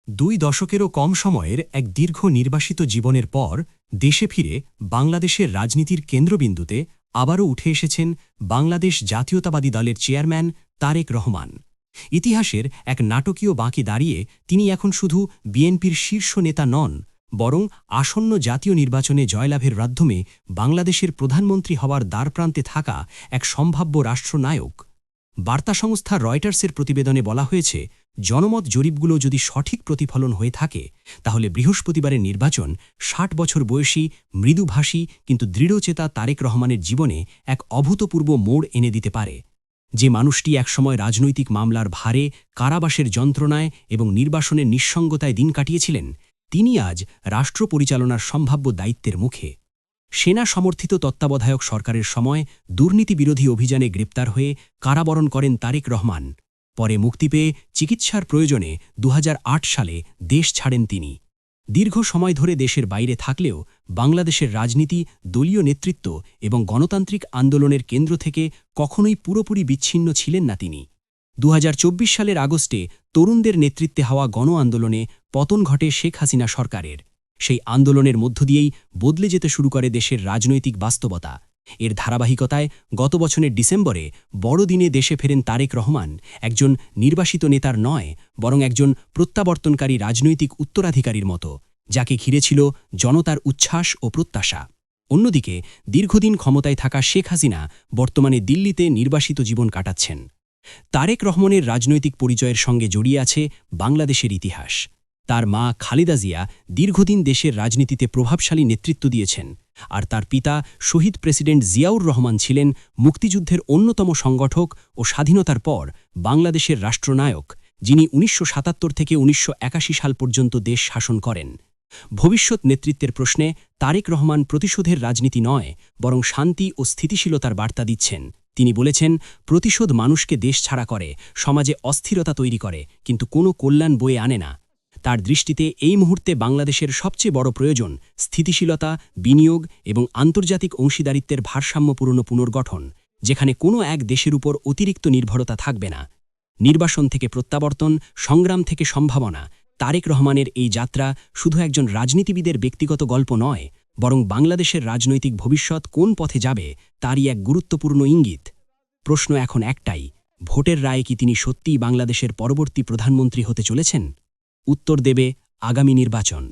2 দশকেরও কম সময়ের এক দীর্ঘ নির্বাসিত জীবনের পর দেশে ফিরে বাংলাদেশের রাজনীতির কেন্দ্রবিন্দুতে আবারও উঠে এসেছেন বাংলাদেশ জাতীয়তাবাদী দলের চেয়ারম্যান তারেক রহমান। ইতিহাসের এক নাটকীয় বাঁকে দাঁড়িয়ে তিনি এখন শুধু বিএনপির শীর্ষ নেতা নন, বরং আসন্ন জাতীয় নির্বাচনে জয়লাভের মাধ্যমে বাংলাদেশের প্রধানমন্ত্রী হওয়ার দ্বারপ্রান্তে থাকা এক সম্ভাব্য রাষ্ট্রনায়ক। বার্তা সংস্থা রয়টার্সের প্রতিবেদনে বলা হয়েছে, জনমত জরিপগুলো যদি সঠিক প্রতিফলন হয়ে থাকে তাহলে বৃহস্পতিবারের নির্বাচন ৬০ বছর বয়সী মৃদুভাষী কিন্তু দৃঢ়চেতা তারেক রহমানের জীবনে এক অভূতপূর্ব মোড় এনে দিতে পারে। যে মানুষটি একসময় রাজনৈতিক মামলার ভারে, কারাবাসের যন্ত্রণায় এবং নির্বাসনের নিঃসঙ্গতায় দিন কাটিয়েছিলেন, তিনি আজ রাষ্ট্র পরিচালনার সম্ভাব্য দায়িত্বের মুখে। সেনা সমর্থিত তত্ত্বাবধায়ক সরকারের সময় দুর্নীতিবিরোধী অভিযানে গ্রেপ্তার হয়ে কারাবরণ করেন তারেক রহমান। পরে মুক্তি পেয়ে চিকিৎসার প্রয়োজনে ২০০৮ সালে দেশ ছাড়েন তিনি। দীর্ঘ সময় ধরে দেশের বাইরে থাকলেও বাংলাদেশের রাজনীতি, দলীয় নেতৃত্ব এবং গণতান্ত্রিক আন্দোলনের কেন্দ্র থেকে কখনোই পুরোপুরি বিচ্ছিন্ন ছিলেন না তিনি। ২০২৪ সালের আগস্টে তরুণদের নেতৃত্বে হওয়া গণ আন্দোলনে পতন ঘটে শেখ হাসিনা সরকারের। সেই আন্দোলনের মধ্য দিয়েই বদলে যেতে শুরু করে দেশের রাজনৈতিক বাস্তবতা। এর ধারাবাহিকতায় গত বছরের ডিসেম্বরে বড়দিনে দেশে ফেরেন তারেক রহমান, একজন নির্বাসিত নেতার নয়, বরং একজন প্রত্যাবর্তনকারী রাজনৈতিক উত্তরাধিকারীর মতো, যাকে ঘিরে ছিল জনতার উচ্ছ্বাস ও প্রত্যাশা। অন্যদিকে দীর্ঘদিন ক্ষমতায় থাকা শেখ হাসিনা বর্তমানে দিল্লিতে নির্বাসিত জীবন কাটাচ্ছেন। তারেক রহমানের রাজনৈতিক পরিচয়ের সঙ্গে জড়িয়ে আছে বাংলাদেশের ইতিহাস। তার মা খালেদা জিয়া দীর্ঘদিন দেশের রাজনীতিতে প্রভাবশালী নেতৃত্ব দিয়েছেন, আর তার পিতা শহীদ প্রেসিডেন্ট জিয়াউর রহমান ছিলেন মুক্তিযুদ্ধের অন্যতম সংগঠক ও স্বাধীনতার পর বাংলাদেশের রাষ্ট্রনায়ক, যিনি ১৯৭৭ থেকে ১৯৮১ সাল পর্যন্ত দেশ শাসন করেন। ভবিষ্যৎ নেতৃত্বের প্রশ্নে তারেক রহমান প্রতিশোধের রাজনীতি নয়, বরং শান্তি ও স্থিতিশীলতার বার্তা দিচ্ছেন। তিনি বলেছেন, প্রতিশোধ মানুষকে দেশ ছাড়া করে, সমাজে অস্থিরতা তৈরি করে, কিন্তু কোনো কল্যাণ বয়ে আনে না। তার দৃষ্টিতে এই মুহূর্তে বাংলাদেশের সবচেয়ে বড় প্রয়োজন স্থিতিশীলতা, বিনিয়োগ এবং আন্তর্জাতিক অংশীদারিত্বের ভারসাম্যপূর্ণ পুনর্গঠন, যেখানে কোনো এক দেশের উপর অতিরিক্ত নির্ভরতা থাকবে না। নির্বাসন থেকে প্রত্যাবর্তন, সংগ্রাম থেকে সম্ভাবনা, তারেক রহমানের এই যাত্রা শুধু একজন রাজনীতিবিদের ব্যক্তিগত গল্প নয়, বরং বাংলাদেশের রাজনৈতিক ভবিষ্যৎ কোন পথে যাবে তারই এক গুরুত্বপূর্ণ ইঙ্গিত। প্রশ্ন এখন একটাই, ভোটের রায়ে কি তিনি সত্যিই বাংলাদেশের পরবর্তী প্রধানমন্ত্রী হতে চলেছেন? উত্তর দেবে আগামী নির্বাচন।